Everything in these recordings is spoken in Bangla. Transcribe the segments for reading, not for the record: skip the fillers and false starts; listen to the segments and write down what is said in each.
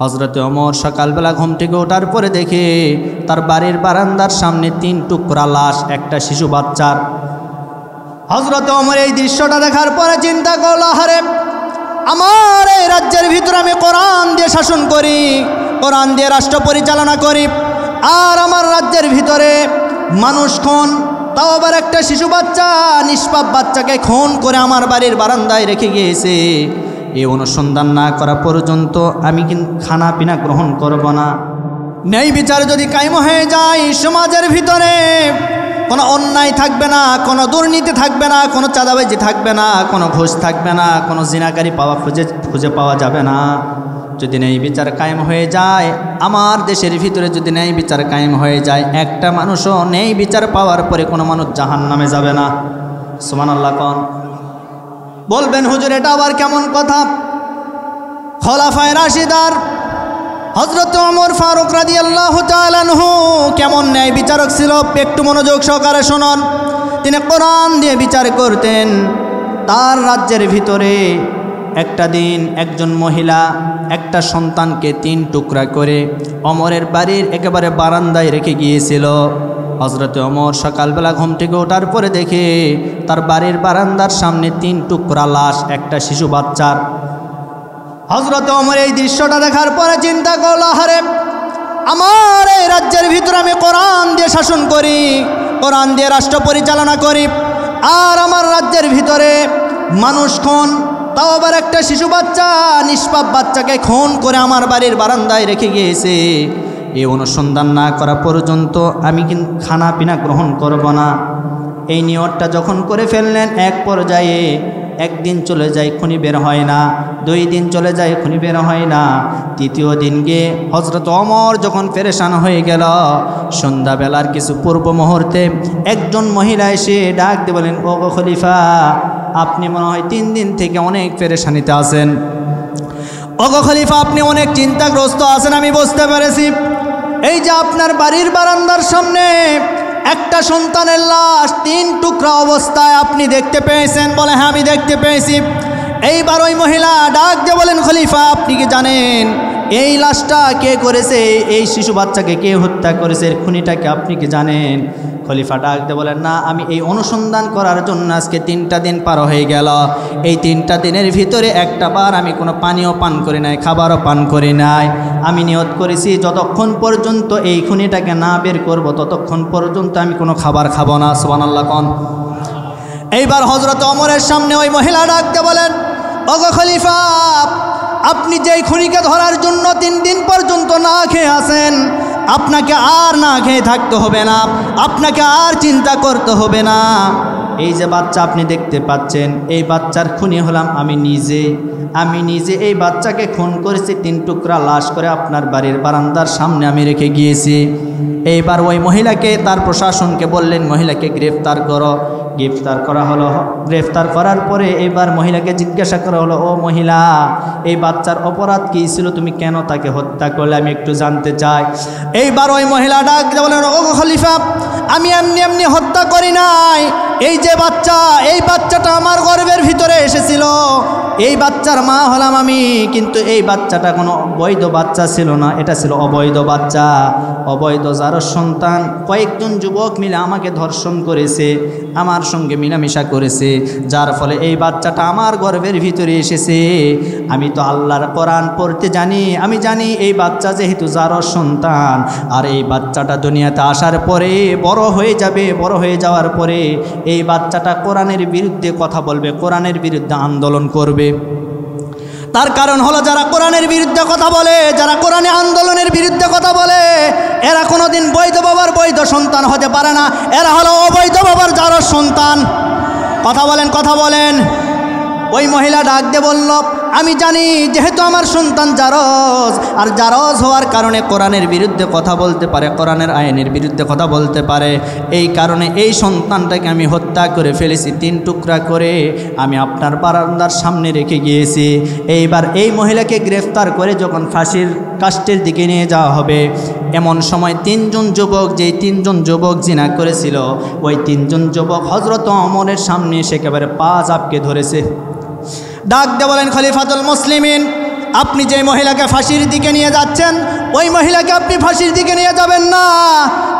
হযরত ওমর সকালবেলা ঘুম থেকে ওঠার পরে দেখে তার বাড়ির বারান্দার সামনে 3 টুকরা লাশ, একটা শিশু বাচ্চার। হযরত ওমর এই দৃশ্যটা দেখার পরে চিন্তা করল, আরে আমার এই রাজ্যের ভিতরে আমি কোরআন দিয়ে শাসন করি, কোরআন দিয়ে রাষ্ট্র পরিচালনা করি, আর আমার রাজ্যের ভিতরে মানুষ খুন, তাও আবার একটা শিশু বাচ্চা, নিষ্পাপ বাচ্চাকে খুন করে আমার বাড়ির বারান্দায় রেখে গিয়েছে। এই অনুসন্ধান না করা পর্যন্ত আমি কিন্তু খানা পিনা গ্রহণ করব না। ন্যায় বিচার যদি কায়েম হয়ে যায়, সমাজের ভিতরে কোনো অন্যায় থাকবে না, কোনো দুর্নীতি থাকবে না, কোনো চাঁদাবাজি থাকবে না, কোনো ঘুষ থাকবে না, কোনো জিনাকারী খুঁজে পাওয়া যাবে না। যদি ন্যায় বিচার কায়েম হয়ে যায়, আমার দেশের ভিতরে যদি ন্যায় বিচার কায়েম হয়ে যায়, একটা মানুষও ন্যায় বিচার পাওয়ার পরে কোনো মানুষ জাহান্নামে যাবে না। সুবহানাল্লাহ। কোন বলবেন হুজুর এটা আবার কেমন কথা? খোলাফায়ে রাশিদার হযরত ওমর ফারুক রাদিয়াল্লাহু তাআলা আনহু কেমন ন্যায় বিচারক ছিল, একটু মনোযোগ সহকারে শুনুন। তিনি কোরআন দিয়ে বিচার করতেন। তার রাজ্যের ভিতরে একটা দিন একজন মহিলা একটা সন্তানকে 3 টুকরা করে ওমরের বাড়ির একেবারে বারান্দায় রেখে গিয়েছিল। হযরত ওমর সকালবেলা ঘুম থেকে ওঠার পরে দেখে তার বাড়ির বারান্দার সামনে 3 টুকরা লাশ, একটা শিশু বাচ্চার। হযরত ওমর এই দৃশ্যটা দেখার পরে চিন্তা করল, আরে আমার এই রাজ্যের ভিতরে আমি কোরআন দিয়ে শাসন করি, কোরআন দিয়ে রাষ্ট্র পরিচালনা করি, আর আমার রাজ্যের ভিতরে মানুষ খুন, তাও আবার একটা শিশু বাচ্চা, নিষ্পাপ বাচ্চাকে খুন করে আমার বাড়ির বারান্দায় রেখে গিয়েছে। এই অনুসন্ধান না করা পর্যন্ত আমি কিন্তু খানা পিনা গ্রহণ করব না। এই নিয়তটা যখন করে ফেললেন, এক পর্যায়ে একদিন চলে যায়, খুনি বের হয় না, 2 দিন চলে যায়, খুনি বের হয় না, 3য় দিন গিয়ে হযরত ওমর যখন পেরেশান হয়ে গেল, সন্ধ্যাবেলার কিছু পূর্ব মুহূর্তে একজন মহিলা এসে ডাক দিয়ে বলেন, ও গো খলিফা, আপনি মনে হয় 3 দিন থেকে অনেক পেরেশানিতে আছেন। ও গো খলিফা, আপনি অনেক চিন্তাগ্রস্ত আছেন, আমি বুঝতে পেরেছি। এই যে আপনার বাড়ির বারান্দার সামনে একটা সন্তানের লাশ 3 টুকরা অবস্থায় আপনি দেখতে পেয়েছেন। বলে, হ্যাঁ আমি দেখতে পেয়েছি। এইবার ওই মহিলা ডাক দিয়ে বলেন, খলিফা আপনি কি জানেন এই লাশটা কে করেছে, এই শিশু বাচ্চাকে কে হত্যা করেছে, এর খুনিটাকে আপনি কি জানেন? খলিফা ডাক দিয়ে বলেন, না, আমি এই অনুসন্ধান করার জন্য আজকে 3টা দিন পার হয়ে গেল। এই 3টা দিনের ভিতরে একটা বার আমি কোনো পানীয় পান করি নাই, খাবারও পান করি নাই। আমি নিয়ত করেছি যতক্ষণ পর্যন্ত এই খুনিটাকে না বের করব ততক্ষণ পর্যন্ত আমি কোনো খাবার খাবো না। সুবহানাল্লাহ। কোন এইবার হযরত ওমরের সামনে ওই মহিলা ডাক দিয়ে বলেন, ও গো খলিফা, আপনি যেই খুনিকে ধরার জন্য 3 দিন পর্যন্ত না খেয়ে আছেন, আপনাকে আর না খেয়ে থাকতে হবে না, আপনাকে আর চিন্তা করতে হবে না। এই যে বাচ্চা আপনি দেখতে পাচ্ছেন, এই বাচ্চার খুনি হলাম আমি নিজে এই বাচ্চাকে খুন করেছি, 3 টুকরা লাশ করে আপনার বাড়ির বারান্দার সামনে আমি রেখে গিয়েছি। এইবার ওই মহিলাকে, তার প্রশাসনকে বললেন, মহিলাকে গ্রেফতার করো। গ্রেফতার করা হলো। গ্রেফতার করার পরে এবার মহিলাকে জিজ্ঞাসা করা হলো, ও মহিলা, এই বাচ্চার অপরাধ কী ছিল, তুমি কেন তাকে হত্যা করলে, আমি একটু জানতে চাই। এইবার ওই মহিলা ডাক বলেন, ও খলিফা, আমি এমনি হত্যা করি নাই। এই যে বাচ্চা, এই বাচ্চাটা আমার গর্ভের ভিতরে এসেছিল, এই বাচ্চার মা হলাম আমি, কিন্তু এই বাচ্চাটা কোনো বৈধ বাচ্চা ছিল না, এটা ছিল অবৈধ বাচ্চা। অবৈধ যার সন্তান, কয়েকজন যুবক মিলে আমাকে ধর্ষণ করেছে, আমার সঙ্গে মিলামিশা করেছে, যার ফলে এই বাচ্চাটা আমার গর্ভের ভিতরে এসেছে। আমি তো আল্লাহর কোরআন পড়তে জানি, আমি জানি এই বাচ্চা যেহেতু যার সন্তান, আর এই বাচ্চাটা দুনিয়াতে আসার পরে বড় হয়ে যাবে, বড় হয়ে যাওয়ার পরে এই বাচ্চাটা কোরআনের বিরুদ্ধে কথা বলবে, কোরআনের বিরুদ্ধে আন্দোলন করবে। তার কারণ হলো, যারা কোরআনের বিরুদ্ধে কথা বলে, যারা কোরআনে আন্দোলনের বিরুদ্ধে কথা বলে, এরা কোনোদিন বৈধ বাবার বৈধ সন্তান হতে পারে না, এরা হলো অবৈধ বাবার জারজ সন্তান। কথা বলেন। ওই মহিলা ডাক দিয়ে বলল, আমি জানি যেহেতু আমার সন্তান জারজ, আর জারজ হওয়ার কারণে কোরআনের বিরুদ্ধে কথা বলতে পারে, কোরআনের আইনের বিরুদ্ধে কথা বলতে পারে, এই কারণে এই সন্তানটাকে আমি হত্যা করে ফেলেছি, 3 টুকরা করে আমি আপনার বারান্দার সামনে রেখে গিয়েছি। এইবার এই মহিলাকে গ্রেফতার করে যখন ফাঁসির কাষ্ঠের দিকে নিয়ে যাওয়া হবে, এমন সময় 3 জন যুবক, যেই 3 জন যুবক জিনা করেছিল, ওই 3 জন যুবক হযরত ওমরের সামনে এসে একেবারে পা চাপকে ধরেছে। ডাক দিয়ে বলেন, খলিফাতুল মুসলিমিন, আপনি যে মহিলাকে ফাঁসির দিকে নিয়ে যাচ্ছেন ওই মহিলাকে আপনি ফাঁসির দিকে নিয়ে যাবেন না।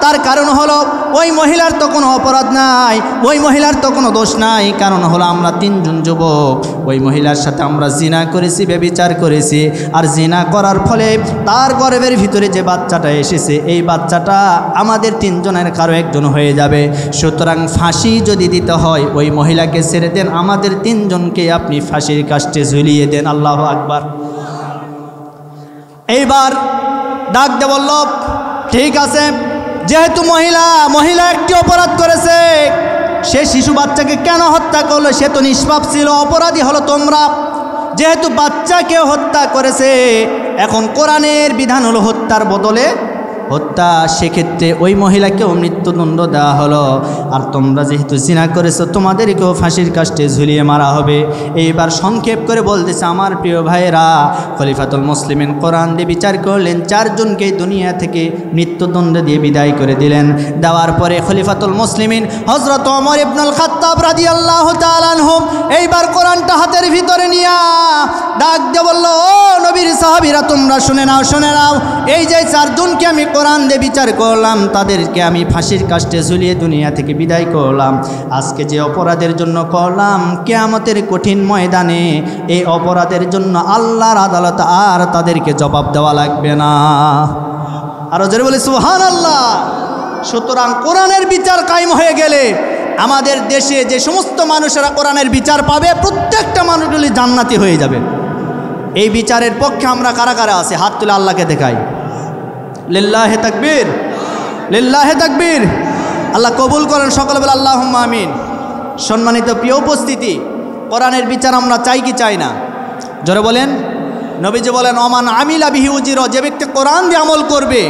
তার কারণ হলো ওই মহিলার তো কোনো অপরাধ নাই, ওই মহিলার তো কোনো দোষ নাই। কারণ হলো আমরা তিনজন যুবক ওই মহিলার সাথে আমরা জিনা করেছি, ব্যভিচার করেছি। আর জিনা করার ফলে তার গর্ভের ভিতরে যে বাচ্চাটা এসেছে এই বাচ্চাটা আমাদের তিনজনের কারো একজন হয়ে যাবে। সুতরাং ফাঁসি যদি দিতে হয় ওই মহিলাকে ছেড়ে দেন, আমাদের তিনজনকে আপনি ফাঁসির কাস্টে ঝুলিয়ে দেন। আল্লাহু আকবার। এইবার ডাক দে বলল, ঠিক আছে, যেহেতু মহিলা একটি অপরাধ করেছে, সে শিশু বাচ্চাকে কেন হত্যা করলো? সে তো নিষ্পাপ ছিল, অপরাধী হলো তোমরা। যেহেতু বাচ্চাকে হত্যা করেছে, এখন কোরআনের বিধান হলো হত্যার বদলে হত্যা। সেক্ষেত্রে ওই মহিলাকেও মৃত্যুদণ্ড দেওয়া হলো। আর তোমরা যেহেতু জিনা করেছো তোমাদেরকেও ফাঁসির কাস্টে ঝুলিয়ে মারা হবে। এইবার সংক্ষেপ করে বলতেছে আমার প্রিয় ভাইয়েরা, খলিফাতুল মুসলিমিন কোরআন দিয়ে বিচার করলেন, চারজনকে দুনিয়া থেকে মৃত্যুদণ্ড দিয়ে বিদায় করে দিলেন। দেওয়ার পরে খলিফাতুল মুসলিমিন হযরত ওমর ইবনুল খাত্তাব রাদিয়াল্লাহু তাআলা আনহু এইবার কোরআনটা হাতের ভিতরে নিয়ে ডাক দিয়ে বলল, ও নবীর সাহাবীরা তোমরা শুনে নাও, শুনে নাও, এই যে চারজনকে আমি কোরআন দিয়ে বিচার করলাম, তাদেরকে আমি ফাঁসির কাস্টে ঝুলিয়ে দুনিয়া থেকে বিদায় করলাম। আজকে যে অপরাধের জন্য করলাম, কিয়ামতের কঠিন ময়দানে এই অপরাধের জন্য আল্লাহর আদালত আর তাদেরকে জবাব দেওয়া লাগবে না। আরো জোরে বলি সুবহানাল্লাহ। সুতরাং কোরআনের বিচার কায়েম হয়ে গেলে আমাদের দেশে যে সমস্ত মানুষেরা কোরআনের বিচার পাবে প্রত্যেকটা মানুষগুলি জান্নাতি হয়ে যাবে। এই বিচারের পক্ষে আমরা কারা কারা আছে? হাত তুলে আল্লাহকে দেখাই। লিল্লাহে তাকবীর, লিল্লাহে তাকবীর। আল্লাহ কবুল করেন, সকলে বলে আল্লাহুম্মা আমিন। সম্মানিত প্রিয় উপস্থিতি, কোরআনের বিচার আমরা চাই কি চাই না? জোরে বলেন। নবীজি বলেন, ওমান আমিলা বিহি উজিরা, যে ব্যক্তি কোরআন দিয়ে আমল করবে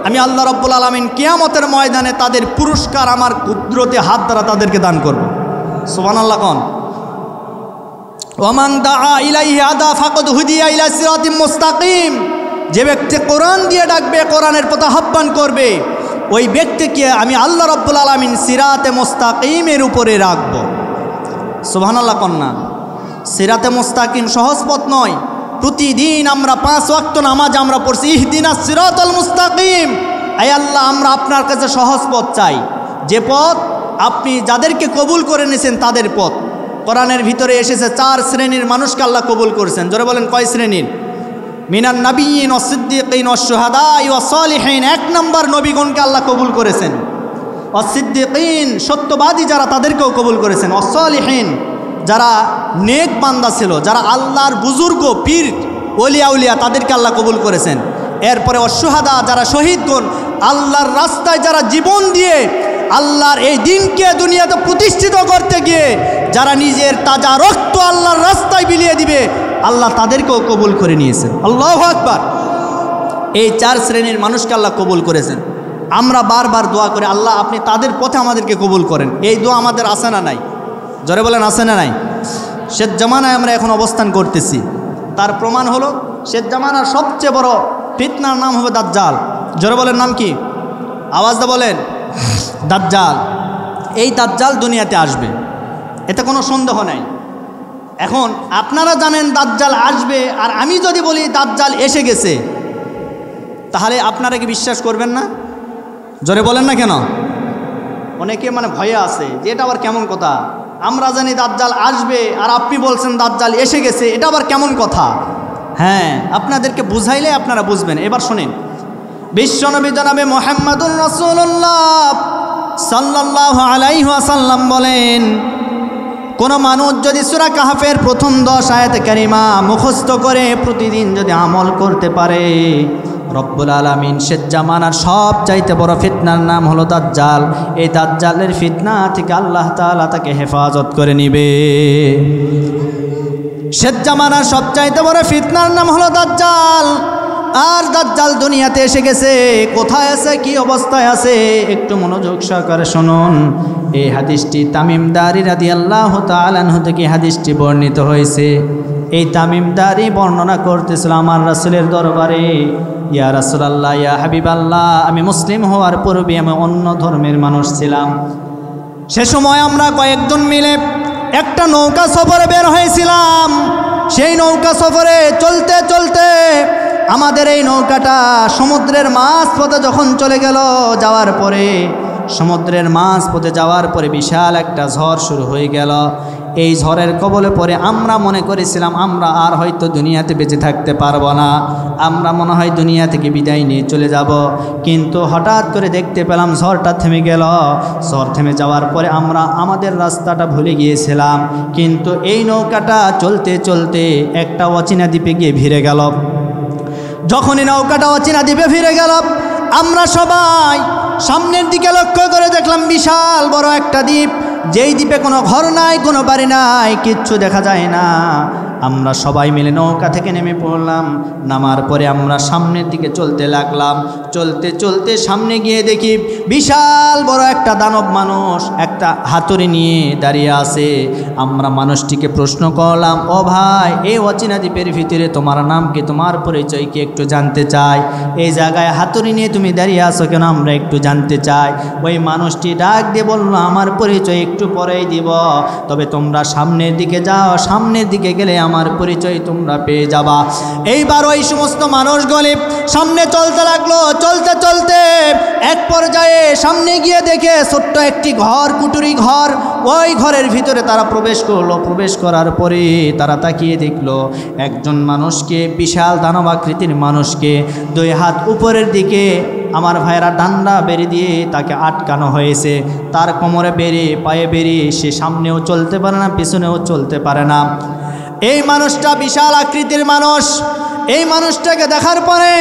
আমি আল্লাহ রাব্বুল আলামিন কিয়ামতের ময়দানে তাদের পুরস্কার আমার কুদরতি হাত দ্বারা তাদেরকে দান করব। সুবহানাল্লাহ কোন। ওমান দাআ ইলাইহি আদা ফাকাদ হুদিয়া ইলা সিরাতিম মুস্তাকিম, যে ব্যক্তি কোরআন দিয়ে ডাকবে, কোরআনের পথে আহ্বান করবে, ওই ব্যক্তিকে আমি আল্লাহ রাব্বুল আলামিন সিরাতে মুস্তাকিমের উপরে রাখব। সুবহানাল্লাহ কন্যা। সিরাতে মুস্তাকিম সহজ পথ নয়। প্রতিদিন আমরা 5 ওয়াক্ত নামাজ আমরা পড়ছি, ইহদিনাস সিরাতাল মুস্তাকিম। আয় আল্লাহ, আমরা আপনার কাছে সহজ পথ চাই, যে পথ আপনি যাদেরকে কবুল করে নিয়েছেন তাদের পথ। কোরআনের ভিতরে এসেছে 4 শ্রেণীর মানুষকে আল্লাহ কবুল করেছেন। জোরে বলেন কয় শ্রেণীর? মিনান নাবিয়িন ওয়াস সিদ্দিকিন ওয়াস শুহাদা ওয়াস সালিহিন। 1 নম্বর নবীগণকে আল্লাহ কবুল করেছেন। ওয়াস সিদ্দিকিন, সত্যবাদী যারা, তাদেরকেও কবুল করেছেন। ওয়াস সালিহিন, যারা নেক বান্দা ছিল, যারা আল্লাহর বুজুর্গ পীর ওলিয়া উলিয়া, তাদেরকে আল্লাহ কবুল করেছেন। এরপরে ওয়াস শুহাদা, যারা শহীদগণ, আল্লাহর রাস্তায় যারা জীবন দিয়ে আল্লাহর এই দিনকে দুনিয়াতে প্রতিষ্ঠিত করতে গিয়ে যারা নিজের তাজা রক্ত আল্লাহর রাস্তায় বিলিয়ে দিবে, আল্লাহ তাদেরকেও কবুল করে নিয়েছেন। আল্লাহু আকবার। এই 4 শ্রেণীর মানুষকে আল্লাহ কবুল করেছেন। আমরা বারবার দোয়া করি, আল্লাহ আপনি তাদের পথে আমাদেরকে কবুল করেন। এই দোয়া আমাদের আছে না নাই? জোরে বলেন আছে না নাই? শেষ জামানায় আমরা এখন অবস্থান করতেছি। তার প্রমাণ হলো শেষ জামানার সবচেয়ে বড় ফিতনার নাম হবে দাজ্জাল। জোরে বলেন নাম কি? আওয়াজটা বলেন। দাজ্জাল। এই দাজ্জাল দুনিয়াতে আসবে, এতে কোনো সন্দেহ নাই। এখন আপনারা জানেন দাজ্জাল আসবে, আর আমি যদি বলি দাজ্জাল এসে গেছে, তাহলে আপনারা কি বিশ্বাস করবেন না? জোরে বলেন না কেন? অনেকে ভয়ে আছে যে এটা আবার কেমন কথা। আমরা জানি দাজ্জাল আসবে, আর আপনি বলছেন দাজ্জাল এসে গেছে, এটা আবার কেমন কথা? হ্যাঁ, আপনাদেরকে বুঝাইলে আপনারা বুঝবেন। এবার শোনেন, বিশ্বনবী জনাবে মুহাম্মদুর রাসূলুল্লাহ সাল্লাল্লাহু আলাইহি ওয়াসাল্লাম বলেন, কোন মানুষ যদি সূরা কাহফের প্রথম 10 আয়াতে কারিমা মুখস্থ করে প্রতিদিন যদি আমল করতে পারে, রব্বুল আলামিন শেষ জামানার সবচাইতে বড় ফিতনার নাম হলো দাজ্জাল, এই দাজ্জালের ফিতনা থেকে আল্লাহ তাআলা তাকে হেফাজত করে নিবে। শেষ জামানার সবচাইতে বড় ফিতনার নাম হলো দাজ্জাল। আর দাজ্জাল দুনিয়াতে এসে গেছে। কোথায় আছে, কি অবস্থায় আছে, একটু মনোযোগ সহকারে শুনুন। এই হাদিসটি তামিম দারি রাদিয়াল্লাহু তাআলা আনহু থেকে হাদিসটি বর্ণিত হয়েছে। এই তামিম দারি বর্ণনা করতেছিল আমার রাসূলের দরবারে, ইয়া রাসূলুল্লাহ, ইয়া হাবিবাল্লাহ, আমি মুসলিম হওয়ার পূর্বে আমি অন্য ধর্মের মানুষ ছিলাম। সে সময় আমরা কয়েকজন মিলে একটা নৌকা সফরে বের হয়েছিলাম। সেই নৌকা সফরে চলতে চলতে আমাদের এই নৌকাটা সমুদ্রের মাঝপথে যখন চলে গেল, যাওয়ার পরে সমুদ্রের মাঝপথে যাওয়ার পরে বিশাল একটা ঝড় শুরু হয়ে গেল। এই ঝড়ের কবলে পরে আমরা মনে করেছিলাম আমরা আর হয়তো দুনিয়াতে বেঁচে থাকতে পারবো না, আমরা মনে হয় দুনিয়া থেকে বিদায় নিয়ে চলে যাব। কিন্তু হঠাৎ করে দেখতে পেলাম ঝড়টা থেমে গেল। ঝড় থেমে যাওয়ার পরে আমরা আমাদের রাস্তাটা ভুলে গিয়েছিলাম। কিন্তু এই নৌকাটা চলতে চলতে একটা অচেনা দ্বীপে গিয়ে ভিড়ে গেল। যখনই নৌকাটা অচেনা দ্বীপে ভিড়ে গেল, আমরা সবাই সামনের দিকে লক্ষ্য করে দেখলাম বিশাল বড় একটা দ্বীপ, যেই দ্বীপে কোনো ঘর নাই, কোনো বাড়ি নাই, কিচ্ছু দেখা যায় না। আমরা সবাই মিলে নৌকা থেকে নেমে পড়লাম। নামার পরে আমরা সামনের দিকে চলতে লাগলাম। চলতে চলতে সামনে গিয়ে দেখি বিশাল বড় একটা দানব মানুষ একটা হাতুড়ি নিয়ে দাঁড়িয়ে আছে। আমরা মানুষটিকে প্রশ্ন করলাম, ও ভাই, এই অচেনা দ্বীপের ভিতরে তোমার নাম কি, তোমার পরিচয় কি, একটু জানতে চাই। এই জায়গায় হাতুড়ি নিয়ে তুমি দাঁড়িয়ে আছো কেন, আমরা একটু জানতে চাই। ওই মানুষটি ডাক দিয়ে বলল, আমার পরিচয় একটু পরেই দিব, তবে তোমরা সামনের দিকে যাও, সামনের দিকে গেলে আমার পরিচয় তোমরা পেয়ে যাবা। এইবার ওই সমস্ত মানুষগুলি সামনে চলতে লাগলো। চলতে চলতে এক পর্যায়ে সামনে গিয়ে দেখে ছোট্ট একটি ঘর, কুটুরি ঘর। ওই ঘরের ভিতরে তারা প্রবেশ করলো। প্রবেশ করার পরে তারা তাকিয়ে দেখলো একজন মানুষকে, বিশাল দানবাকৃতির মানুষকে, দুই হাত উপরের দিকে আমার ভাইয়েরা ডান্ডা বেরি দিয়ে তাকে আটকানো হয়েছে। তার কোমরে বেরি, পায়ে বেরি, সে সামনেও চলতে পারে না, পিছনেও চলতে পারে না। এই মানুষটা বিশাল আকৃতির মানুষ। এই মানুষটাকে দেখার পরে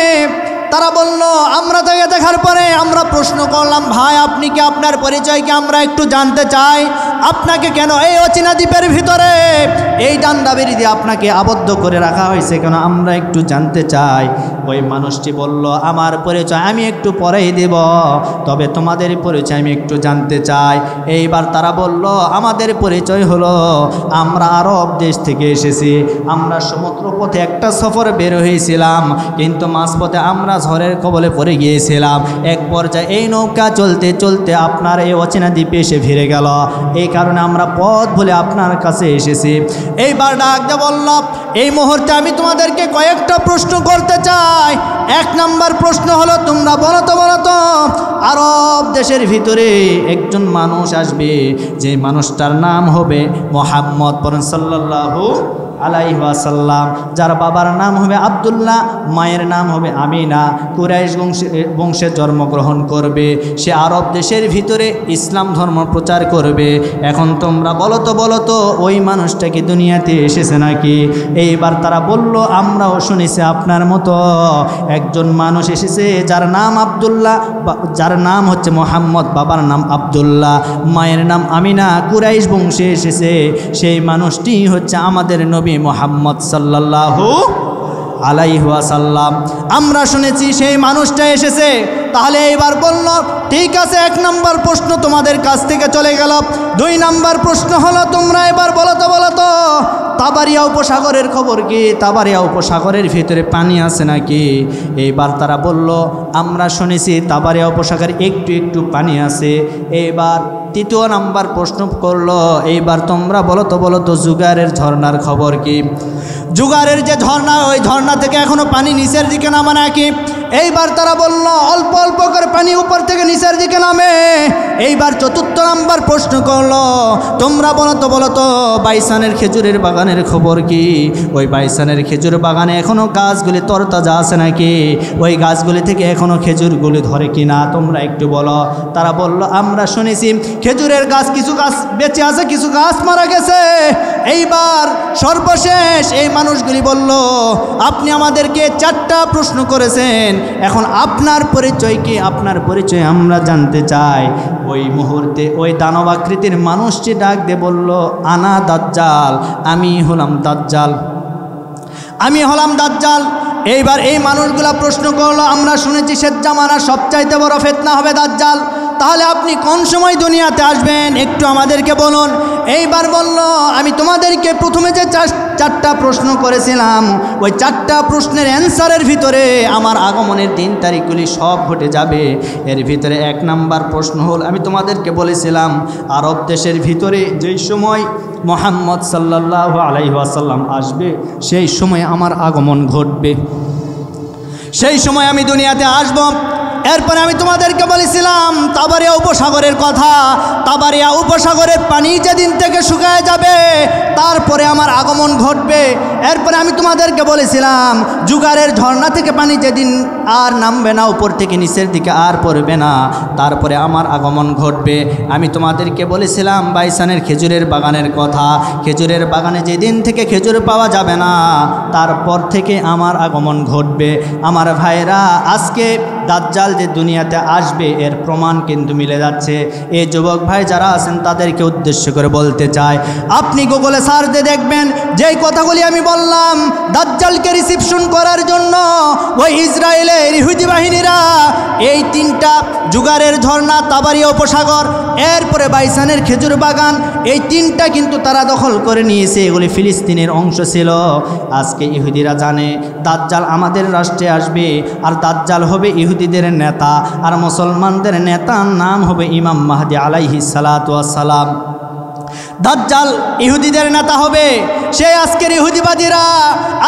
তারা বলল, আমরা তাকে দেখার পরে আমরা প্রশ্ন করলাম, ভাই আপনি কি, আপনার পরিচয় কি, আমরা একটু জানতে চাই। আপনাকে কেন এই অচেনা দ্বীপের ভিতরে এই ডান্ডা বেরি দিয়ে আপনাকে আবদ্ধ করে রাখা হয়েছে কেন, আমরা একটু জানতে চাই। ওই মানুষটি বলল, আমার পরিচয় আমি একটু পরেই দেব, তবে তোমাদের পরিচয় আমি একটু জানতে চাই। এইবার তারা বলল, আমাদের পরিচয় হলো আমরা আরব দেশ থেকে এসেছি। আমরা সমুদ্র পথে একটা সফরে বের হয়েছিলাম, কিন্তু মাঝপথে আমরা ঝড়ের কবলে পড়ে গিয়েছিলাম। এক পর্যায়ে এই নৌকা চলতে চলতে আপনার এই অচেনা দ্বীপে এসে ভিড়ে গেল। এই কারণে আমরা পথ ভুলে আপনার কাছে এসেছি। এইবার ডাক দিয়ে বলল, এই মুহূর্তে আমি তোমাদেরকে কয়েকটা প্রশ্ন করতে চাই। এক নাম্বার প্রশ্ন হলো, তোমরা বলো তো আরব দেশের ভিতরে একজন মানুষ আসবে, যে মানুষটার নাম হবে মুহাম্মদ সাল্লাল্লাহু আলাইহি ওয়াসাল্লাম, যার বাবার নাম হবে আব্দুল্লাহ, মায়ের নাম হবে আমিনা, কুরাইশ বংশে জন্মগ্রহণ করবে। সে আরব দেশের ভিতরে ইসলাম ধর্ম প্রচার করবে। এখন তোমরা বলো তো ওই মানুষটা কি দুনিয়াতে এসেছে নাকি? এইবার তারা বলল, আমরাও শুনেছি আপনার মতো একজন মানুষ এসেছে, যার নাম আব্দুল্লাহ, যার নাম হচ্ছে মুহাম্মদ, বাবার নাম আব্দুল্লাহ, মায়ের নাম আমিনা, কুরাইশ বংশে এসেছে। সেই মানুষটি হচ্ছে আমাদের নবী মুহাম্মদ সাল্লাল্লাহু আলাইহি ওয়াসাল্লাম। আমরা শুনেছি সেই মানুষটা এসেছে। তাহলে এইবার বলল, ঠিক আছে, এক নম্বর প্রশ্ন তোমাদের কাছ থেকে চলে গেল। দুই নম্বর প্রশ্ন হলো, তোমরা এবার বলো তো তাবারিয়া উপসাগরের খবর কি? তাবারিয়া উপসাগরের ভিতরে পানি আছে নাকি? এইবার তারা বলল, আমরা শুনেছি তাবারিয়া উপসাগরে একটু একটু পানি আছে। এইবার তৃতীয় নাম্বার প্রশ্ন করলো, এইবার তোমরা বলো তো জুগারের ঝর্ণার খবর কি? জুগারের যে ঝর্ণা, ওই ঝর্ণা থেকে এখনো পানি নিচের দিকে নামে নাকি? এইবার তারা বলল, অল্প অল্প করে পানি উপর থেকে নিচের দিকে নামে। এইবার চতুর্থ নাম্বার প্রশ্ন করলো, তোমরা বলো তো বাইসানের খেজুরের বাগানের খবর কি? ওই বাইসানের খেজুর বাগানে এখনো গাছগুলি তরতাজা আছে নাকি? ওই গাছগুলি থেকে এখনো খেজুরগুলি ধরে কিনা, তোমরা একটু বলো। তারা বলল, আমরা শুনেছি খেজুরের গাছ, কিছু গাছ বেঁচে আছে, কিছু গাছ মারা গেছে। এইবার সর্বশেষ এই মানুষগুলি বলল, আপনি আমাদেরকে 4টা প্রশ্ন করেছেন, এখন আপনার পরিচয় কি? আপনার পরিচয় আমরা জানতে চাই। ওই মুহূর্তে ওই দানবাকৃতির মানুষটি ডাক দিয়ে বলল, আনা দাজ্জাল, আমি হলাম দাজ্জাল, আমি হলাম দাজ্জাল। এইবার এই মানুষগুলা প্রশ্ন করলো, আমরা শুনেছি শেষ জামানার সবচাইতে বড় ফিতনা হবে দাজ্জাল। তাহলে আপনি কোন সময় দুনিয়াতে আসবেন একটু আমাদেরকে বলুন। এইবার বলল, আমি তোমাদেরকে প্রথমে যে চারটা প্রশ্ন করেছিলাম ওই চারটা প্রশ্নের অ্যান্সারের ভিতরে আমার আগমনের দিন তারিখগুলি সব ঘটে যাবে। এর ভিতরে 1 নাম্বার প্রশ্ন হল, আমি তোমাদেরকে বলেছিলাম আরব দেশের ভিতরে যেই সময় মুহাম্মদ সাল্লাল্লাহু আলাইহি ওয়াসাল্লাম আসবে সেই সময় আমার আগমন ঘটবে, সেই সময় আমি দুনিয়াতে আসব। এরপরে আমি তোমাদেরকে বলেছিলাম তাবারিয়া উপসাগরের কথা, তাবারিয়া উপসাগরের পানি যেদিন থেকে শুকায় যাবে তারপরে আমার আগমন ঘটবে। এরপরে আমি তোমাদেরকে বলেছিলাম জুগারের ঝর্ণা থেকে পানি যেদিন আর নামবে না, উপর থেকে নিচের দিকে আর পড়বে না, তারপরে আমার আগমন ঘটবে। আমি তোমাদেরকে বলেছিলাম বাইসানের খেজুরের বাগানের কথা, খেজুরের বাগানে যেদিন থেকে খেজুর পাওয়া যাবে না তারপর থেকে আমার আগমন ঘটবে। আমার ভাইরা, আজকে দাজ্জাল যে দুনিয়াতে আসবে এর প্রমাণ কিন্তু মিলে যাচ্ছে। এই যুবক ভাই যারা আছেন তাদেরকে উদ্দেশ্য করে বলতে চাই, আপনি গুগলে সার্চ দিয়ে দেখবেন যেই কথাগুলি আমি বললাম, দাজ্জালকে রিসিপশন করার জন্য ওই ইসরায়েলের ইহুদি বাহিনীরা এই 3টা জুগারের ঝর্ণা, তাবারিয়া উপসাগর, এরপরে বাইসানের খেজুর বাগান, এই 3টা কিন্তু তারা দখল করে নিয়েছে। এগুলি ফিলিস্তিনের অংশ ছিল। আজকে ইহুদিরা জানে দাজ্জাল আমাদের রাষ্ট্রে আসবে, আর দাজ্জাল হবে ইহুদিদের নেতা, আর মুসলমানদের নেতার নাম হবে ইমাম মাহদি আলাইহিস সালাতু ওয়াস সালাম। দাজ্জাল ইহুদিদের নেতা হবে। সেই আজকের ইহুদিবাদীরা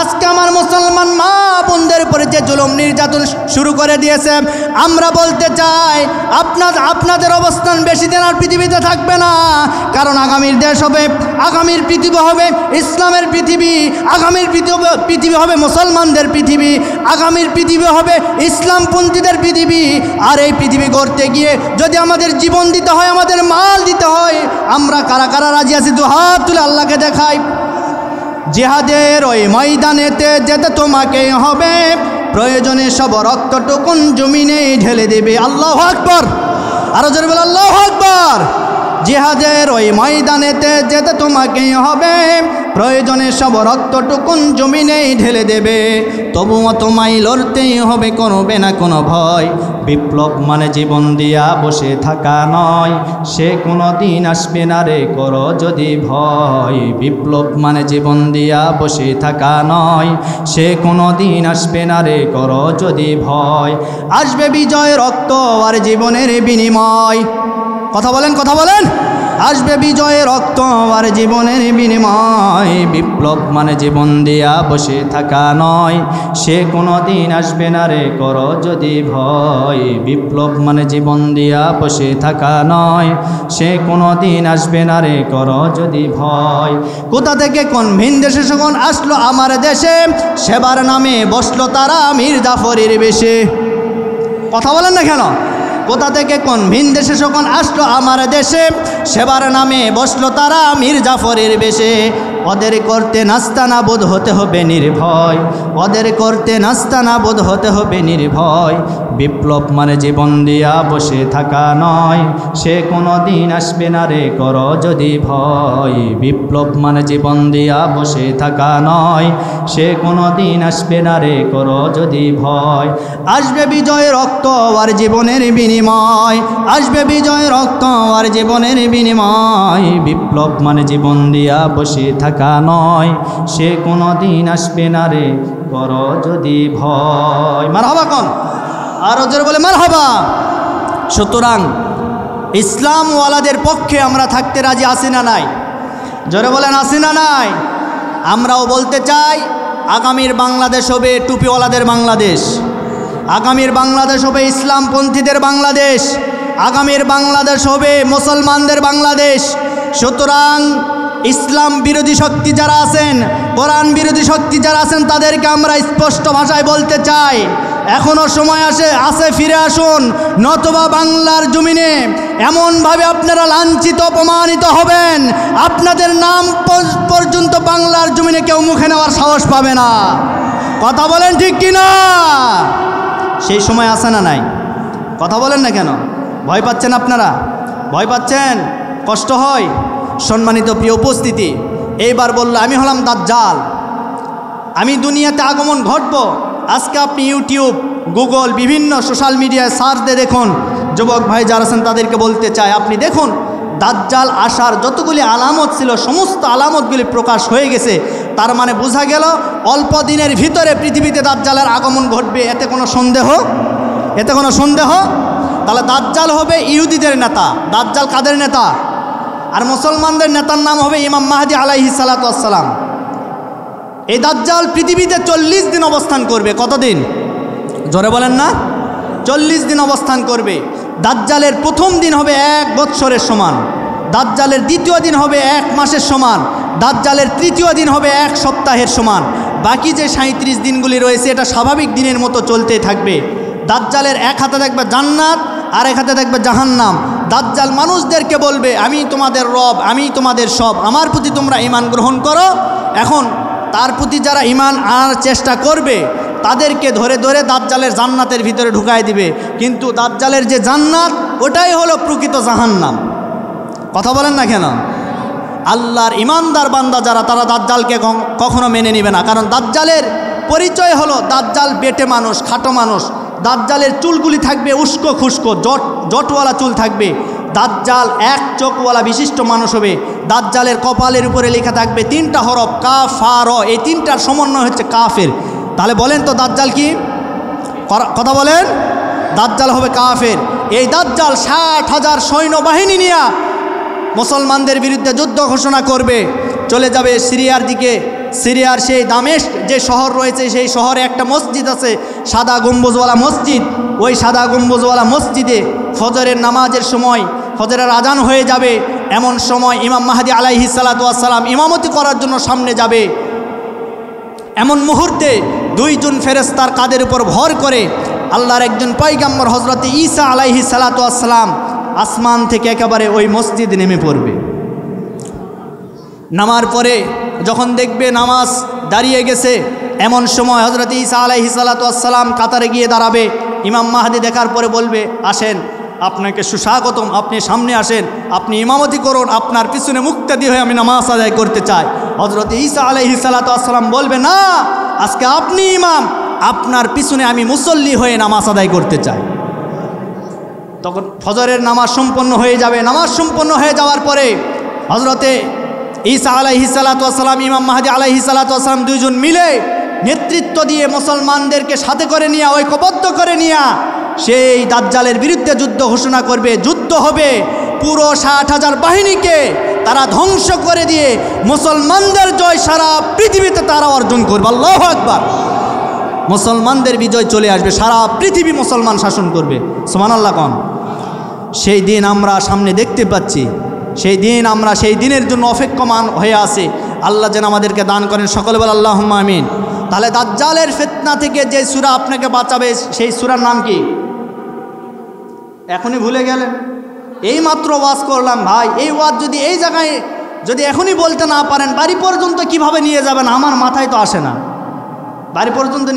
আজকে আমার মুসলমান মা বোনদের উপরে যে জুলুম নির্যাতন শুরু করে দিয়েছে, আমরা বলতে চাই আপনাদের অবস্থান বেশি দিন আর পৃথিবীতে থাকবে না। কারণ আগামীর দেশ হবে, আগামীর পৃথিবী হবে ইসলামের পৃথিবী, আগামীর পৃথিবী হবে মুসলমানদের পৃথিবী, আগামীর পৃথিবী হবে ইসলামপন্থীদের পৃথিবী। আর এই পৃথিবী গড়তে গিয়ে যদি আমাদের জীবন দিতে হয়, আমাদের মাল দিতে হয়, আমরা কারা কারা রাজি আছি? দু হাত তুলে আল্লাহকে দেখাই। জিহাদের ওই ময়দানেতে যেতে তোমাকে হবে, প্রয়োজনে সব রক্তটুকুন জমিনে ঢেলে দেবে। আল্লাহু আকবার, আরো জোরে বল আল্লাহু আকবার। জিহাদের ওই ময়দানেতে যেতে তোমাকে হবে, প্রয়োজনে সব রক্তটুকুন জমিনে ঢেলে দেবে। তবুও তোমায় লড়তেই হবে, করবে না কোনো ভয়। বিপ্লব মানে জীবন দিয়া বসে থাকা নয়, সে কোনো দিন আসবে না রে করো যদি ভয়। বিপ্লব মানে জীবন দিয়া বসে থাকা নয়, সে কোনো দিন আসবে না রে করো যদি ভয়। আসবে বিজয় রক্ত আর জীবনের বিনিময়। কথা বলেন, কথা বলেন। আসবে বিজয় রক্ত আর জীবনের বিনিময়। বিপ্লব মানে জীবন দিয়া বসে থাকা নয়, সে কোনো দিন আসবে না রে করো যদি ভয়। বিপ্লব মানে জীবন দিয়া বসে থাকা নয়, সে কোনো দিন আসবে না রে করো যদি ভয়। কোথা থেকে কোন ভিন দেশে যখন আসলো আমার দেশে, সেবার নামে বসলো তারা মীর জাফরের বেশে। কথা বলেন না কেন? কোথা থেকে কোন ভিন দেশে যখন আসলো আমার দেশে, সেবার নামে বসলো তারা মীর জাফরের বেশে। ওদের করতে নাস্তানা বোধ হতে হবে নির্ভয়, ওদের করতে নাস্তানা বোধ হতে হবে নির্ভয়। বিপ্লব মানে জীবন দিয়া বসে থাকা নয়, সে কোনো দিন আসবে না রে করো যদি ভয়। বিপ্লব মানে জীবন দিয়া বসে থাকা নয়, সে কোনো দিন আসবে না রে করো যদি ভয়। আসবে বিজয় রক্ত আর জীবনের বিনিময়, আসবে বিজয় রক্ত আর জীবনের বিনিময়। বিপ্লব মানে জীবন দিয়া বসে থাকা নয়, সে কোনো দিন আসবে না রে করো যদি ভয়। মারহাবা কোন আরো জোরে বলে মারহাবা। সুতরাং ইসলামওয়ালাদের পক্ষে আমরা থাকতে রাজি আছি না নাই? জোরে বলেন আছি না নাই? আমরাও বলতে চাই আগামীর বাংলাদেশ হবে টুপিওয়ালাদের বাংলাদেশ, আগামীর বাংলাদেশ হবে ইসলামপন্থীদের বাংলাদেশ, আগামীর বাংলাদেশ হবে মুসলমানদের বাংলাদেশ। সুতরাং ইসলাম বিরোধী শক্তি যারা আছেন, কোরআন বিরোধী শক্তি যারা আছেন, তাদেরকে আমরা স্পষ্ট ভাষায় বলতে চাই এখনও সময় আছে ফিরে আসুন, নতুবা বাংলার জমিনে এমনভাবে আপনারা লাঞ্ছিত অপমানিত হবেন, আপনাদের নাম পর্যন্ত বাংলার জমিনে কেউ মুখে নেওয়ার সাহস পাবে না। কথা বলেন ঠিক কিনা? সেই সময় আসে না নাই? কথা বলেন না কেন? ভয় পাচ্ছেন আপনারা? ভয় পাচ্ছেন? কষ্ট হয়? সম্মানিত প্রিয় উপস্থিতি, এইবার বলল আমি হলাম দাজ্জাল, আমি দুনিয়াতে আগমন ঘটব। আজকে আপনি ইউটিউব, গুগল, বিভিন্ন সোশ্যাল মিডিয়ায় সার্চ দিয়ে দেখুন যুবক ভাই যারা আছেন তাদেরকে বলতে চাই, আপনি দেখুন দাজ্জাল আসার যতগুলি আলামত ছিল সমস্ত আলামতগুলি প্রকাশ হয়ে গেছে। তার মানে বোঝা গেল অল্প দিনের ভিতরে পৃথিবীতে দাজ্জালের আগমন ঘটবে, এতে কোনো সন্দেহ। তাহলে দাজ্জাল হবে ইহুদিদের নেতা। দাজ্জাল কাদের নেতা? আর মুসলমানদের নেতার নাম হবে ইমাম মাহদি আলাইহিস সালাতু ওয়াস সালাম। এই দাজ্জাল পৃথিবীতে 40 দিন অবস্থান করবে। কতদিন? জোরে বলেন না। 40 দিন অবস্থান করবে। দাজ্জালের প্রথম দিন হবে 1 বৎসরের সমান, দাজ্জালের দ্বিতীয় দিন হবে 1 মাসের সমান, দাজ্জালের তৃতীয় দিন হবে 1 সপ্তাহের সমান। বাকি যে 37 দিনগুলি রয়েছে এটা স্বাভাবিক দিনের মতো চলতেই থাকবে। দাজ্জালের এক হাতে দেখবে জান্নাত, আর এক হাতে দেখবে জাহান্নাম। দাজ্জাল মানুষদেরকে বলবে আমি তোমাদের রব, আমি তোমাদের সব, আমার প্রতি তোমরা ঈমান গ্রহণ করো। এখন তার প্রতি যারা ঈমান আনার চেষ্টা করবে তাদেরকে ধরে ধরে দাজ্জালের জান্নাতের ভিতরে ঢুকায় দিবে। কিন্তু দাজ্জালের যে জান্নাত ওটাই হলো প্রকৃত জাহান্নাম। কথা বলেন না কেন? আল্লাহর ইমানদার বান্দা যারা তারা দাজ্জালকে কখনো মেনে নেবে না। কারণ দাজ্জালের পরিচয় হলো দাজ্জাল বেটে মানুষ, খাটো মানুষ। দাজ্জালের চুলগুলি থাকবে উস্কো খুস্কো, জটওয়ালা চুল থাকবে। দাজ্জাল 1 চোখওয়ালা বিশিষ্ট মানুষ হবে। দাজ্জালের কপালের উপরে লেখা থাকবে 3টা হরফ কাফার। এই 3টার সমন্বয় হচ্ছে কাফের। তাহলে বলেন তো দাজ্জাল কি? কথা বলেন। দাজ্জাল হবে কাফের। এই দাজ্জাল 60,000 সৈন্যবাহিনী নিয়ে মুসলমানদের বিরুদ্ধে যুদ্ধ ঘোষণা করবে, চলে যাবে সিরিয়ার দিকে। সিরিয়ার সেই দামেস্ক যে শহর রয়েছে সেই শহরে একটা মসজিদ আছে, সাদা গম্বুজওয়ালা মসজিদ। ওই সাদা গম্বুজওয়ালা মসজিদে ফজরের নামাজের সময় ফজরের আজান হয়ে যাবে। এমন সময় ইমাম মাহদি আলাইহিস সালাতু ওয়াস সালাম ইমামতি করার জন্য সামনে যাবে। এমন মুহূর্তে 2 জন ফেরেশতার কাঁধের উপর ভর করে আল্লাহর একজন পয়গম্বর হযরত ঈসা আলাইহিস সালাতু ওয়াস সালাম আসমান থেকে একেবারে ওই মসজিদ নেমে পড়বে। নামার পরে যখন দেখবে নামাজ দাঁড়িয়ে গেছে, এমন সময় হযরত ঈসা আলাইহিস সালাতু ওয়াস সালাম কাতারে গিয়ে দাঁড়াবে। ইমাম মাহদি দেখার পরে বলবে আসেন, আপনাকে সুস্বাগতম, আপনি সামনে আসেন, আপনি ইমামতি করুন, আপনার পিছনে মুক্তাদি হয়ে আমি নামাজ আদায় করতে চাই। হযরত ঈসা আলাইহিস সালাতু ওয়াস সালাম বলবে না, আজকে আপনি ইমাম, আপনার পিছনে আমি মুসল্লি হয়ে নামাজ আদায় করতে চাই। তখন ফজরের নামাজ সম্পন্ন হয়ে যাবে। নামাজ সম্পন্ন হয়ে যাওয়ার পরে হযরতে ঈসা আলাইহিস সালাতু ওয়াস সালাম ইমাম মাহদি আলাইহিস সালাতু ওয়াস সালাম 2 জন মিলে নেতৃত্ব দিয়ে মুসলমানদেরকে সাথে করে নিয়ে ঐক্যবদ্ধ করে নিয়ে সেই দাজ্জালের বিরুদ্ধে যুদ্ধ ঘোষণা করবে। যুদ্ধ হবে, পুরো 60,000 বাহিনীকে তারা ধ্বংস করে দিয়ে মুসলমানদের জয় সারা পৃথিবীতে তারা অর্জন করবে। আল্লাহু আকবার। মুসলমানদের বিজয় চলে আসবে, সারা পৃথিবী মুসলমান শাসন করবে। সুবহানাল্লাহ কোন। সেই দিন আমরা সামনে দেখতে পাচ্ছি, সেই দিন আমরা সেই দিনের জন্য অপেক্ষমান হয়ে আছি। আল্লাহ যেন আমাদেরকে দান করেন, সকলে বলে আল্লাহুম্মা আমিন। তাহলে দাজ্জালের ফিতনা থেকে যে সূরা আপনাকে বাঁচাবে সেই সূরার নাম কি? এখনই ভুলে গেলেন? এই মাত্র ওয়াজ করলাম ভাই। এই ওয়াজ যদি এই জায়গায় যদি এখনই বলতে না পারেন, বাড়ি পর্যন্ত কিভাবে নিয়ে যাবেন আমার মাথায় তো আসে না। বাড়ি পর্যন্ত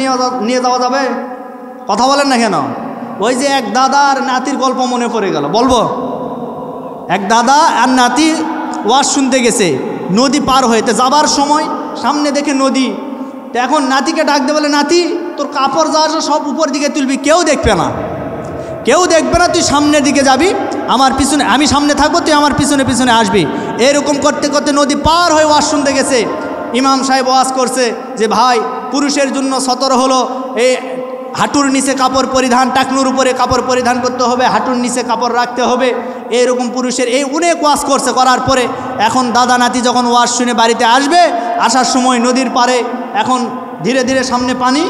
নিয়ে যাওয়া যাবে? কথা বলেন না কেন? ওই যে এক দাদা আর নাতির গল্প মনে পড়ে গেল, বলবো। এক দাদা আর নাতি ওয়াজ শুনতে গেছে, নদী পার হইতে যাবার সময় সামনে দেখে নদী। তো এখন নাতিকে ডাক দে, বলে নাতি তোর কাপড় যা আছে সব উপর দিকে তুলবি, কেউ দেখবে না, কেউ দেখবে না, তুই সামনের দিকে যাবি, আমার পিছনে, আমি সামনে থাকবো, তুই আমার পিছনে পিছনে আসবি। এরকম করতে করতে নদী পার হয়ে ওয়াজ শুনতে গেছে। ইমাম সাহেব ওয়াজ করছে যে ভাই পুরুষের জন্য 17 হলো এই হাঁটুর নিচে কাপড় পরিধান, টাকনুর উপরে কাপড় পরিধান করতে হবে, হাঁটুর নিচে কাপড় রাখতে হবে, এরকম পুরুষের এই অনেক ওয়াজ করছে। করার পরে এখন দাদা নাতি যখন ওয়াজ শুনে বাড়িতে আসবে, আসার সময় নদীর পাড়ে এখন ধীরে ধীরে সামনে পানি,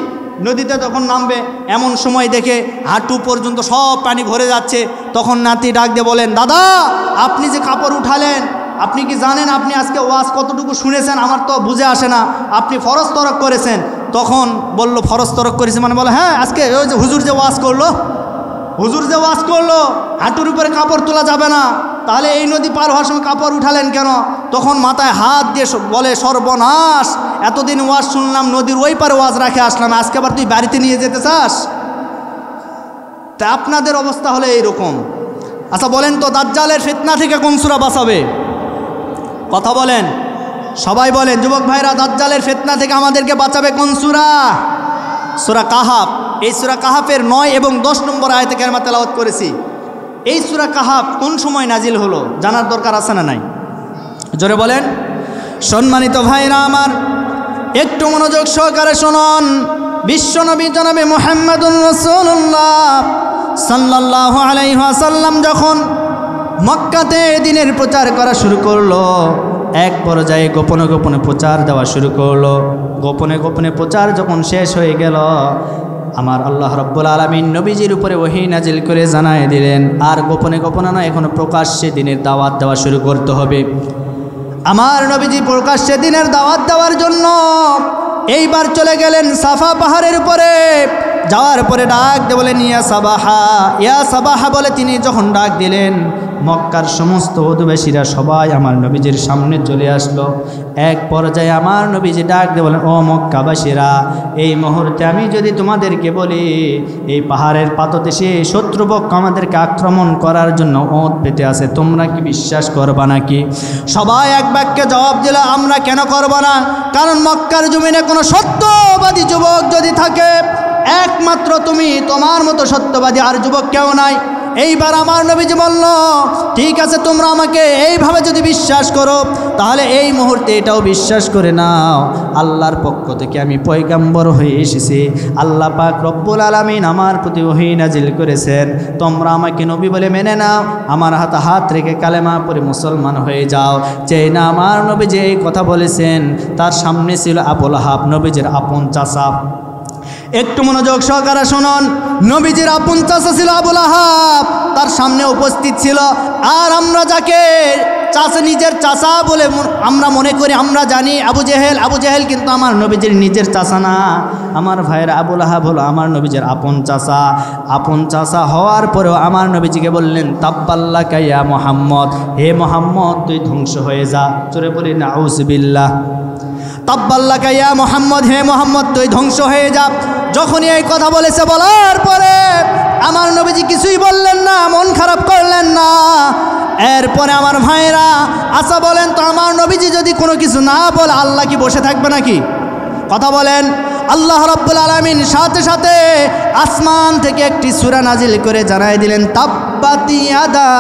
নদীতে তখন নামবে। এমন সময় দেখে হাঁটু পর্যন্ত সব পানি ভরে যাচ্ছে। তখন নাতি ডাক দিয়ে বলেন, দাদা আপনি যে কাপড় উঠালেন, আপনি কি জানেন আপনি আজকে ওয়াজ কতটুকু শুনেছেন? আমার তো বুঝে আসে না, আপনি ফরজ তরক করেছেন। তখন বলল ফরজ তরক করেছে মানে? বলে হ্যাঁ, আজকে ওই যে হুজুর যে ওয়াজ করলো, হুজুর যে ওয়াজ করলো হাঁটুর উপরে কাপড় তোলা যাবে না, তাহলে এই নদী পার হওয়ার সময় কাপড় উঠালেন কেন? তখন মাথায় হাত দিয়ে বলে, সর্বনাশ, এতদিন ওয়াজ শুনলাম, নদীর ওই পারে ওয়াজ রাখে আসলাম, আজকে আবার তুই বাড়িতে নিয়ে যেতে চাস? তা আপনাদের অবস্থা হলে এইরকম। আচ্ছা বলেন তো, দাজ্জালের ফিতনা থেকে কোন সূরা বাঁচাবে? কথা বলেন, সবাই বলেন, যুবক ভাইরা, দাজ্জালের ফিতনা থেকে আমাদেরকে বাঁচাবে কোন সূরা? সূরা কাহাফ। এই সূরা কাহাফের 9 এবং 10 নম্বর আয়াতে কারিমা তেলাওয়াত করেছি। এই সূরা কাহাফ কোন সময় নাজিল হলো জানার দরকার আছে না নাই? জোরে বলেন। সম্মানিত ভাইরা আমার, একটু মনোযোগ সহকারে শুনুন। বিশ্বনবী জনাবে মুহাম্মদুর রাসূলুল্লাহ সাল্লাল্লাহু আলাইহি ওয়াসাল্লাম যখন মক্কাতে দ্বীনের প্রচার করা শুরু করলো, এক পর্যায়ে গোপনে গোপনে প্রচার দেওয়া শুরু করলো। গোপনে গোপনে প্রচার যখন শেষ হয়ে গেল, আমার আল্লাহ রাব্বুল আলামিন নবীজির উপরে ওহী নাজিল করে জানায় দিলেন, আর গোপনে গোপনে না, এখন প্রকাশ্যে দ্বীনের দাওয়াত দেওয়া শুরু করতে হবে। আমার নবীজি প্রকাশ্যে দ্বীনের দাওয়াত দেওয়ার জন্য এইবার চলে গেলেন সাফা পাহাড়ের উপরে। যাওয়ার পরে ডাক দিয়ে বলেন, ইয়া সাবাহা, ইয়া সাবাহা বলে তিনি যখন ডাক দিলেন, মক্কার সমস্ত অধিবাসীরা সবাই আমার নবীজির সামনে চলে আসলো। এক পর্যায়ে আমার নবীজি ডাক দিয়ে বলেন, ও মক্কাবাসীরা, এই মুহূর্তে আমি যদি তোমাদেরকে বলি এই পাহাড়ের পাদদেশে শত্রুপক্ষ আমাদেরকে আক্রমণ করার জন্য ওঁত পেতে আছে, তোমরা কি বিশ্বাস করবা নাকি? সবাই এক বাক্যে জবাব দিল, আমরা কেন করব না? কারণ মক্কার জমিনে কোনো সত্যবাদী যুবক যদি থাকে, একমাত্র তুমি, তোমার মতো সত্যবাদী আর যুবক কেউ নাই। এইবার আমার নবীজি বলল, ঠিক আছে, তোমরা আমাকে এইভাবে যদি বিশ্বাস করো, তাহলে এই মুহূর্তে এটাও বিশ্বাস করে নাও, আল্লাহর পক্ষ থেকে আমি পয়গাম্বর হয়ে এসেছি। আল্লাহ পাক রব্বুল আলামিন আমার প্রতি ওহী নাজিল করেছেন, তোমরা আমাকে নবী বলে মেনে নাও, আমার হাতে হাত রেখে কালেমা পড়ে মুসলমান হয়ে যাও। চাই না আমার নবীজি এই কথা বলেছেন, তার সামনে ছিল আবু লাহাব, নবীজির আপন চাচা। একটু মনোযোগ সহকারে শুনুন। নবীজির আপন চাচা ছিল আবু লাহাব, তার সামনে উপস্থিত ছিল। আর আমরা যাকে চাচা, নিজের চাচা বলে আমরা মনে করি, আমরা জানি আবু জেহেল। আবু জেহেল কিন্তু আমার নবীজির নিজের চাচা না। আমার ভাইয়েরা, আবু লাহাব হলো আমার নবীজির আপন চাচা। আপন চাচা হওয়ার পরেও আমার নবীজিকে বললেন, তাব্বাল্লাকা ইয়া মুহাম্মদ, হে মুহাম্মদ তুই ধ্বংস হয়ে যা। চলে বলি নাউযুবিল্লাহ। তাব্বাল্লাকা ইয়া মুহাম্মদ, হে মুহাম্মদ তুই ধ্বংস হয়ে যা। যখনই এই কথা বলেছে, বলার পরে আমার নবীজি কিছুই বললেন না, মন খারাপ করলেন না। এরপরে আমার ভাইরা, আচ্ছা বলেন তো, আমার নবীজি যদি কোনো কিছু না বলে, আল্লাহ কি বসে থাকবে নাকি? কথা বলেন। আল্লাহ রাব্বুল আলামিন সাথে সাথে আসমান থেকে একটি সূরা নাজিল করে জানাই দিলেন, তাব্বাত ইয়াদা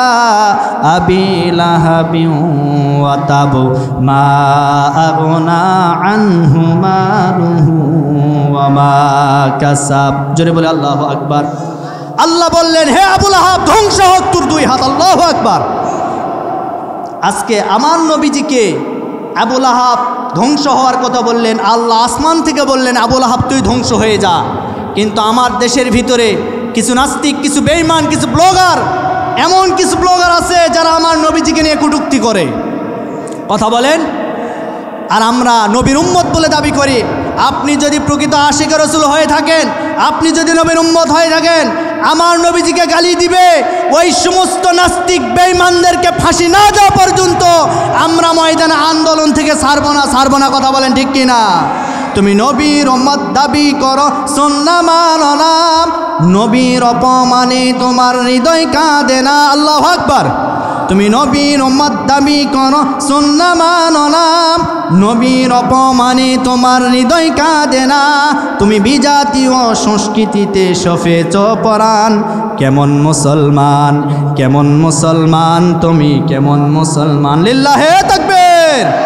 আবি লাহাবি ওয়া তাব মা আগনা আনহু মালুহু ওয়া মা কাসাব। জোরে বলে আল্লাহু আকবার। আল্লাহ বললেন, হে আবু লাহাব ধ্বংস হোক তোর দুই হাত। আল্লাহু আকবার। আজকে আমার নবীজিকে আবু লাহাব ধ্বংস হওয়ার কথা বললেন, আল্লাহ আসমান থেকে বললেন, আবু লাহাব তুই ধ্বংস হয়ে যা। কিন্তু আমার দেশের ভিতরে কিছু নাস্তিক, কিছু বেঈমান, কিছু ব্লগার, এমন কিছু ব্লগার আছে যারা আমার নবীজিকে নিয়ে কটূক্তি করে। কথা বলেন। আর আমরা নবীর উম্মত বলে দাবি করি। আপনি যদি প্রকৃত আশিক রাসূল হয়ে থাকেন, আপনি যদি নবীর উম্মত হয়ে থাকেন, আমার নবীজিকে গালি দিবে ওই সমস্ত নাস্তিক বেঈমানদেরকে ফাঁসি না দেওয়া পর্যন্ত আমরা ময়দানে আন্দোলন থেকে ছাড়বো না। কথা বলেন ঠিক কিনা? তুমি নবীর উম্মত দাবি করো, সুন্নাহ মানো না, নবীর অপমানে তোমার হৃদয় কাঁদে না। আল্লাহু আকবার। তুমি নবীর উম্মত দাবি করো, সুন্নাহ মানো না, নবীর অপমানে তোমার হৃদয় কাঁদে না। তুমি বিজাতীয় সংস্কৃতিতে সফেছ পরাণ, কেমন মুসলমান, কেমন মুসলমান তুমি, কেমন মুসলমান। লিল্লাহে তাকবীর।